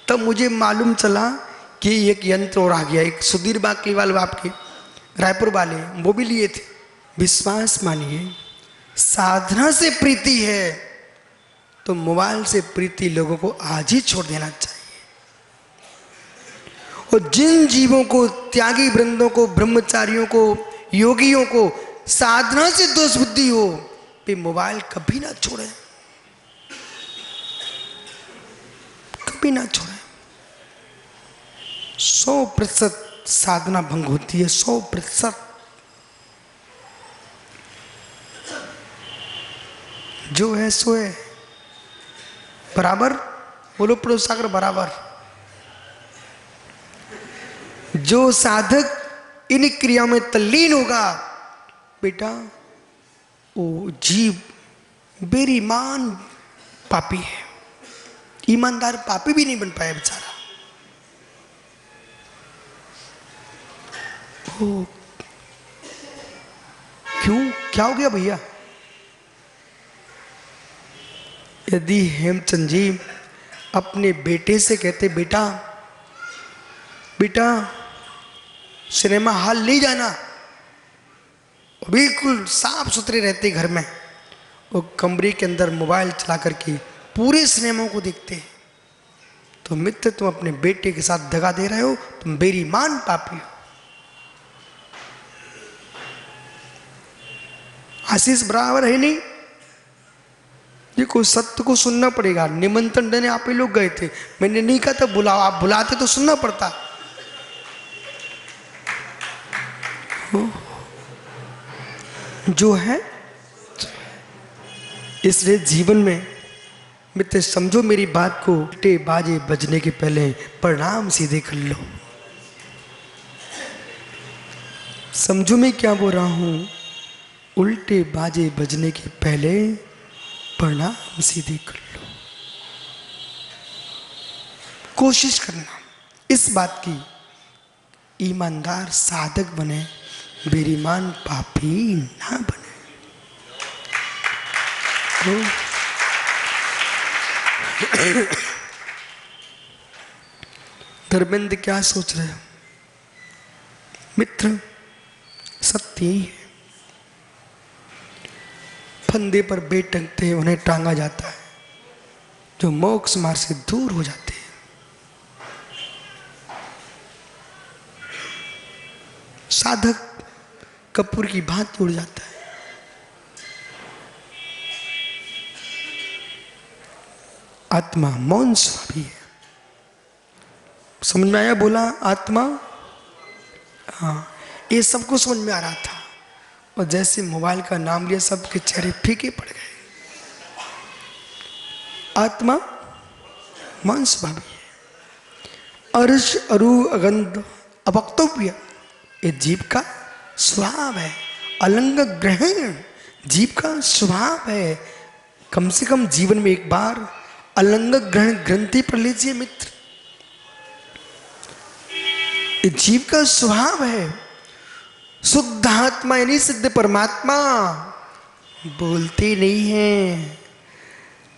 तब मुझे मालूम चला कि एक यंत्र और आ गया। एक सुधीर बाकलीवाल आपके रायपुर वाले, वो भी लिए थे। विश्वास मानिए, साधना से प्रीति है तो मोबाइल से प्रीति लोगों को आज ही छोड़ देना चाहिए। और जिन जीवों को, त्यागी वृंदों को, ब्रह्मचारियों को, योगियों को साधना से दोष बुद्धि हो, वे मोबाइल कभी ना छोड़े, कभी ना छोड़े। 100% साधना भंग होती है, 100%। जो है सो है, बराबर बोलो प्रोत्साहन बराबर। जो साधक इन क्रियाओं में तल्लीन होगा बेटा, वो जीव बेईमान पापी है, ईमानदार पापी भी नहीं बन पाया बेचारा। ओ, क्यों, क्या हो गया भैया? यदि हेमचंद जी अपने बेटे से कहते बेटा बेटा सिनेमा हॉल नहीं जाना, बिल्कुल साफ सुथरे रहते घर में, वो कमरे के अंदर मोबाइल चला करके पूरे सिनेमा को देखते, तो मित्र तुम अपने बेटे के साथ दगा दे रहे हो, तुम बेईमान पापी हो। आशीष बराबर है नहीं? ये कोई सत्य को सुनना पड़ेगा। निमंत्रण देने आप ही लोग गए थे, मैंने नहीं कहा था बुलाओ, आप बुलाते तो सुनना पड़ता। जो है इसलिए जीवन में मित्र समझो मेरी बात को, उल्टे बाजे बजने के पहले परिणाम सीधे कर लो। समझो मैं क्या बोल रहा हूं, उल्टे बाजे बजने के पहले परिणाम सीधे कर लो। कोशिश करना इस बात की, ईमानदार साधक बने, बेईमान पापी ना बने। धर्मेंद्र क्या सोच रहे हो? मित्र सत्य ही है, फंदे पर बेट टंगते हैं उन्हें टांगा जाता है, जो मोक्ष मार्ग से दूर हो जाते हैं। साधक कपूर की भांति उड़ जाता है। आत्मा मौन स्वामी है। समझ में आया? बोला आत्मा, हाँ ये सबको समझ में आ रहा था। और जैसे मोबाइल का नाम लिया सबके चेहरे फीके पड़ गए। आत्मा मौन स्वामी है। अर्श अरु अगंध अवक्तव्य, ये जीव का स्वभाव है। अलंग ग्रहण जीव का स्वभाव है। कम से कम जीवन में एक बार अलंग ग्रहण ग्रंथि पर लीजिए मित्र। ये जीव का स्वभाव है। शुद्ध आत्मा यानी सिद्ध परमात्मा बोलते नहीं है।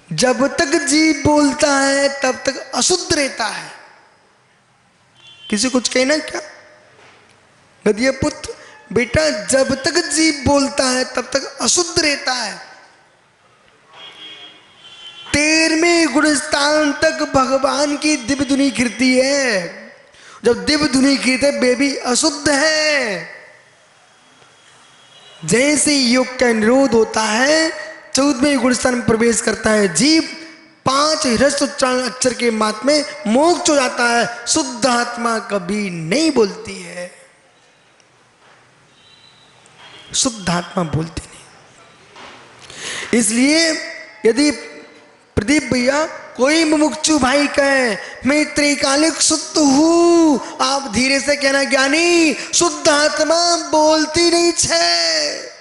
जब तक जीव बोलता है तब तक अशुद्ध रहता है। किसी कुछ कहना क्या? गदिया पुत्र बेटा, जब तक जीव बोलता है तब तक अशुद्ध रहता है। 13वें गुणस्थान तक भगवान की दिव्य धुनी गिरती है। जब दिव्य धुनी गिरते बेबी अशुद्ध है। जैसे योग का निरोध होता है 14वें गुणस्थान में प्रवेश करता है जीव, 5 ह्रस्व उच्चारण अक्षर के मात में मोक्ष हो जाता है। शुद्ध आत्मा कभी नहीं बोलती है। शुद्ध आत्मा बोलती नहीं। इसलिए यदि प्रदीप भैया कोई मुमुक्षु भाई कहे मैं त्रैकालिक शुद्ध हूं, आप धीरे से कहना ज्ञानी शुद्ध आत्मा बोलती नहीं छे।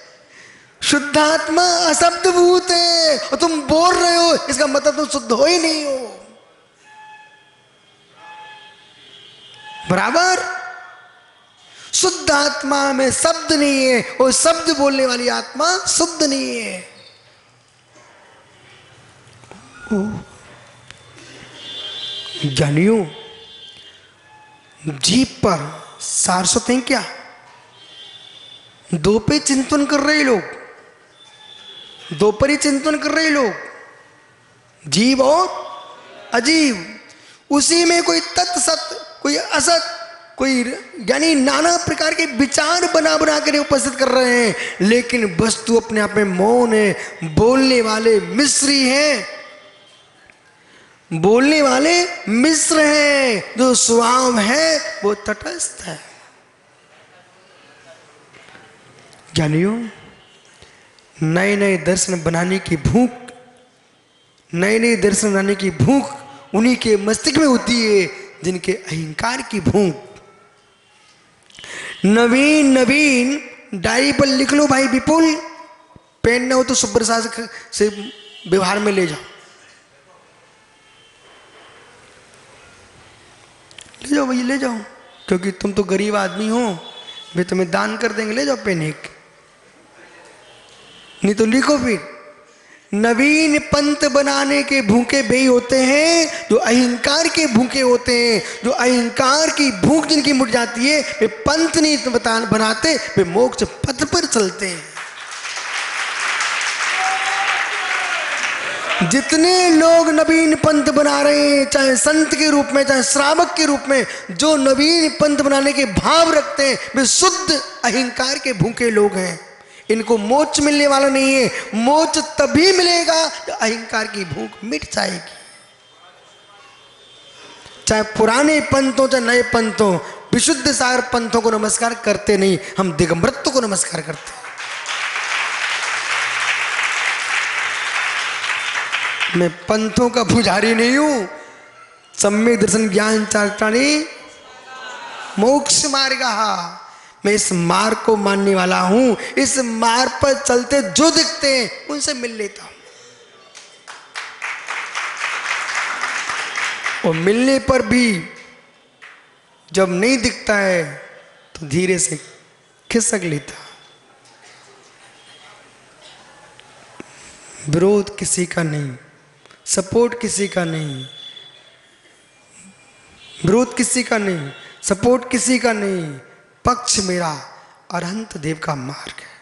शुद्ध आत्मा अशब्द भूत है और तुम बोल रहे हो, इसका मतलब तुम शुद्ध हो ही नहीं हो। बराबर? शुद्ध आत्मा में शब्द नहीं है और शब्द बोलने वाली आत्मा शुद्ध नहीं है। ज्ञानियों, जीव पर सारस्वत है क्या? 2 पे चिंतन कर रहे लोग, 2 पर ही चिंतन कर रहे लोग, जीव और अजीव। उसी में कोई तत् सत्य, कोई असत, कोई यानी नाना प्रकार के विचार बना बना कर उपस्थित कर रहे हैं, लेकिन वस्तु अपने आप में मौन है। बोलने वाले मिस्री हैं, बोलने वाले मिश्र हैं, जो स्वभाव है वो तटस्थ है। ज्ञानियों, नए नए दर्शन बनाने की भूख, नए नए दर्शन बनाने की भूख उन्हीं के मस्तिष्क में होती है जिनके अहंकार की भूख। नवीन नवीन डायरी पर लिख लो भाई विपुल, पेन न हो तो सुप्रसाद से व्यवहार में ले जाओ, ले जाओ भाई ले जाओ, क्योंकि तुम तो गरीब आदमी हो, वे तुम्हें दान कर देंगे, ले जाओ पेन एक, नहीं तो लिखो फिर। नवीन पंथ बनाने के भूखे वे होते हैं जो अहंकार के भूखे होते हैं। जो अहंकार की भूख जिनकी मुट जाती है वे पंथ नहीं बनाते, वे मोक्ष पथ पर चलते हैं। जितने लोग नवीन पंथ बना रहे हैं, चाहे संत के रूप में चाहे श्रावक के रूप में, जो नवीन पंथ बनाने के भाव रखते हैं वे शुद्ध अहंकार के भूखे लोग हैं। इनको मोक्ष मिलने वाला नहीं है। मोक्ष तभी मिलेगा जब अहंकार की भूख मिट जाएगी। चाहे पुराने पंथ हो चाहे नए पंथ हो, विशुद्ध सागर पंथों को नमस्कार करते नहीं, हम दिगंबरत्व को नमस्कार करते हैं। मैं पंथों का पुजारी नहीं हूं। सम्यक दर्शन ज्ञान चारित्राणि मोक्ष मार्ग, मैं इस मार्ग को मानने वाला हूं। इस मार्ग पर चलते जो दिखते हैं उनसे मिल लेता हूं, और मिलने पर भी जब नहीं दिखता है तो धीरे से खिसक लेता। विरोध किसी का नहीं, सपोर्ट किसी का नहीं, विरोध किसी का नहीं, सपोर्ट किसी का नहीं। पक्ष मेरा अरहंत देव का मार्ग है।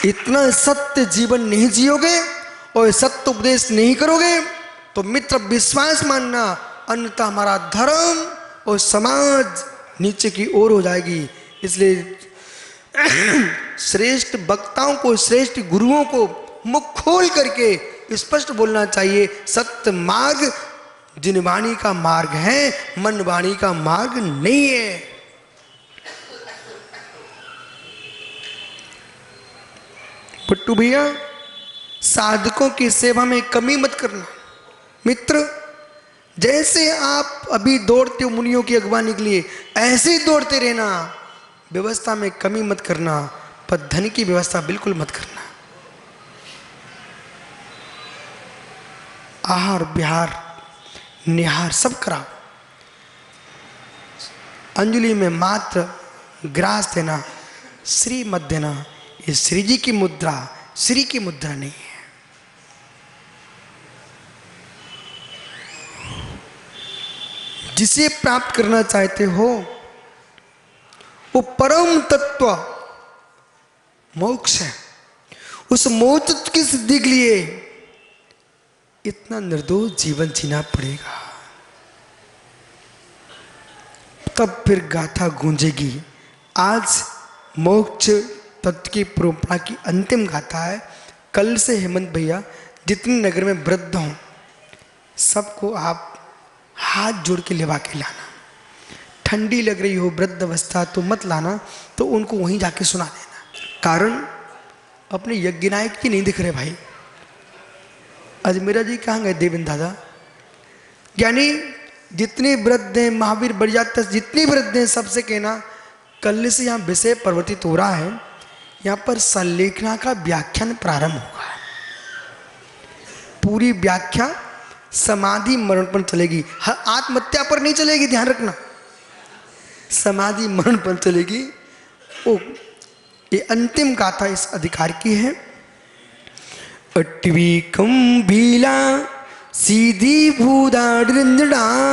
इतना सत्य जीवन नहीं जियोगे और सत्य उपदेश नहीं करोगे तो मित्र विश्वास मानना, अन्यथा हमारा धर्म और समाज नीचे की ओर हो जाएगी। इसलिए श्रेष्ठ वक्ताओं को, श्रेष्ठ गुरुओं को मुख खोल करके स्पष्ट बोलना चाहिए। सत्य मार्ग जिन वाणी का मार्ग है, मन वाणी का मार्ग नहीं है। पट्टू भैया, साधकों की सेवा में कमी मत करना। मित्र, जैसे आप अभी दौड़ते हो मुनियों की अगवानी के लिए, ऐसे ही दौड़ते रहना। व्यवस्था में कमी मत करना, पर धन की व्यवस्था बिल्कुल मत करना। आहार विहार निहार सब कराओ। अंजलि में मात्र ग्रास देना, श्री मत देना। ये श्री जी की मुद्रा, श्री की मुद्रा नहीं है। जिसे प्राप्त करना चाहते हो वो परम तत्व मोक्ष है। उस मोक्ष की सिद्धि के लिए इतना निर्दोष जीवन जीना पड़ेगा, तब फिर गाथा गूंजेगी। आज मोक्ष तत्व की परंपरा की अंतिम गाथा है। कल से हेमंत भैया जितने नगर में वृद्ध हों सबको आप हाथ जोड़ के लिवा के लाना। ठंडी लग रही हो वृद्ध अवस्था तो मत लाना, तो उनको वहीं जाके सुना देना। कारण अपने यज्ञ नायक की नहीं दिख रहे भाई। अजमेरा जी कहाँ गए देवेंद्र दादा? यानी जितने वृद्ध हैं, महावीर बरियात जितने वृद्ध हैं, सबसे कहना कल से यहाँ विषय परिवर्तित हो रहा है। यहाँ पर संलेखना का व्याख्यान प्रारंभ होगा। पूरी व्याख्या समाधि मरण पर चलेगी, आत्महत्या पर नहीं चलेगी, ध्यान रखना। समाधि मरण पर चलेगी। ओ, ये अंतिम गाथा इस अधिकार की है। अट्वी कंभीला सीधी भूदाडिचा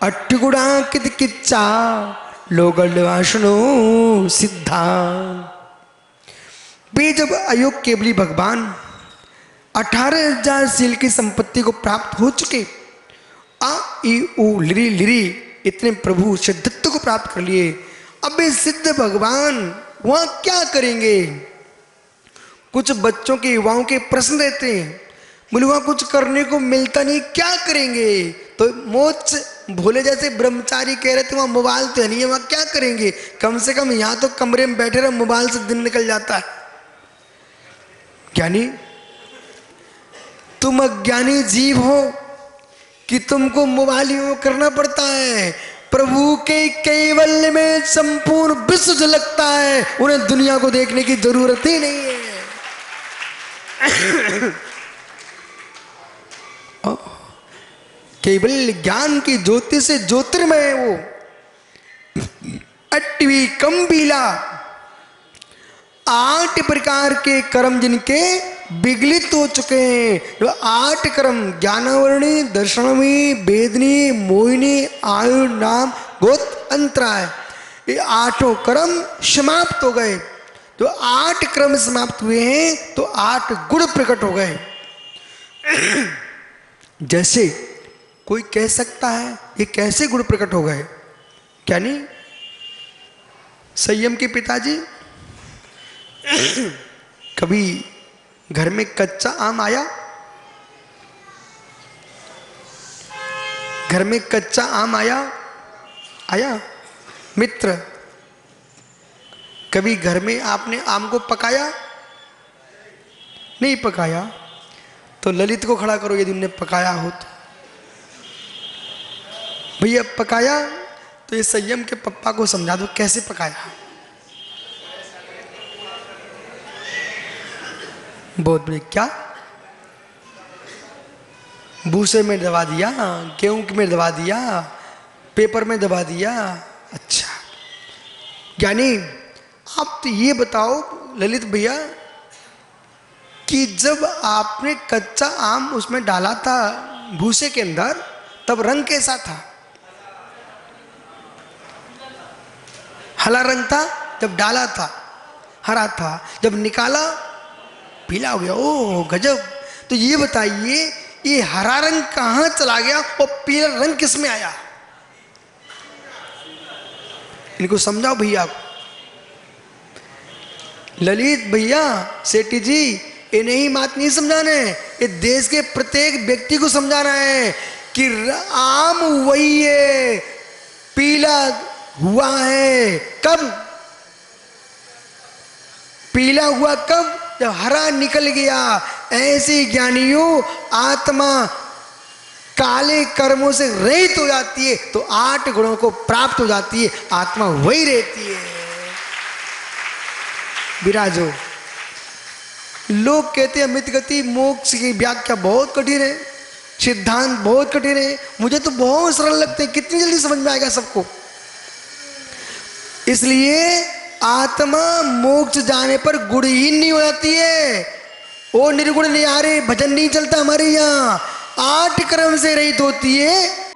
अट्टुगुड़ा किच्चा लोगल वासनो सिद्धा। वे जब अयोग केवली भगवान 18,000 सील की संपत्ति को प्राप्त हो चुके, आ ई उ लिरी लिरी इतने प्रभु सिद्धत्व को प्राप्त कर लिए, अब ये सिद्ध भगवान वहां क्या करेंगे? कुछ बच्चों के युवाओं के प्रश्न रहते हैं, बोले वहां कुछ करने को मिलता नहीं, क्या करेंगे? तो मोक्ष भोले जैसे ब्रह्मचारी कह रहे थे वहां मोबाइल तो है नहीं है, वहां क्या करेंगे? कम से कम यहां तो कमरे में बैठे रहे, मोबाइल से दिन निकल जाता है। ज्ञानी तुम अज्ञानी जीव हो कि तुमको मोबाइल यूं करना पड़ता है। प्रभु के कैवल्य में संपूर्ण विश्व झलकता है, उन्हें दुनिया को देखने की जरूरत ही नहीं है। केवल ज्ञान की ज्योति से ज्योतिर्मय है वो। अट्वी कंबीला 8 प्रकार के कर्म जिनके विगलित हो चुके हैं। जो 8 कर्म ज्ञानावरणी, दर्शनमी, वेदनी, मोहिनी, आयु, नाम, गोत, अंतराय, ये 8 कर्म समाप्त हो गए। तो 8 कर्म समाप्त हुए हैं तो 8 गुण प्रकट हो गए। जैसे कोई कह सकता है ये कैसे गुण प्रकट हो गए? क्या नहीं? संयम के पिताजी कभी घर में कच्चा आम आया? घर में कच्चा आम आया? आया? मित्र, कभी घर में आपने आम को पकाया? नहीं पकाया? तो ललित को खड़ा करो यदि उन्होंने पकाया हो तो। भैया पकाया? तो ये संयम के पप्पा को समझा दो कैसे पकाया। बहुत बड़े क्या? भूसे में दबा दिया, गेहूं में दबा दिया, पेपर में दबा दिया। अच्छा यानी आप तो ये बताओ ललित भैया कि जब आपने कच्चा आम उसमें डाला था भूसे के अंदर, तब रंग कैसा था? हरा रंग था। जब डाला था हरा था, जब निकाला पीला हो गया। ओ गजब। तो ये बताइए ये हरा रंग कहां चला गया और पीला रंग किस में आया? इनको समझाओ भैया को। ललित भैया, सेठी जी, इन्हें ही बात नहीं समझाना है, ये देश के प्रत्येक व्यक्ति को समझाना है कि आम वही है, पीला हुआ है। कब पीला हुआ? कब? जब हरा निकल गया, ऐसे ज्ञानियों आत्मा काले कर्मों से रहित हो जाती है तो 8 गुणों को प्राप्त हो जाती है, आत्मा वही रहती है। विराजो। लोग कहते हैं अमृत गति मोक्ष की व्याख्या बहुत कठिन है, सिद्धांत बहुत कठिन है, मुझे तो बहुत सरल लगते हैं, कितनी जल्दी समझ में आएगा सबको। इसलिए आत्मा मोक्ष जाने पर गुणहीन नहीं हो जाती है। वो निर्गुण नहीं आ रहे, भजन नहीं चलता हमारे यहाँ, 8 कर्म से रहित होती है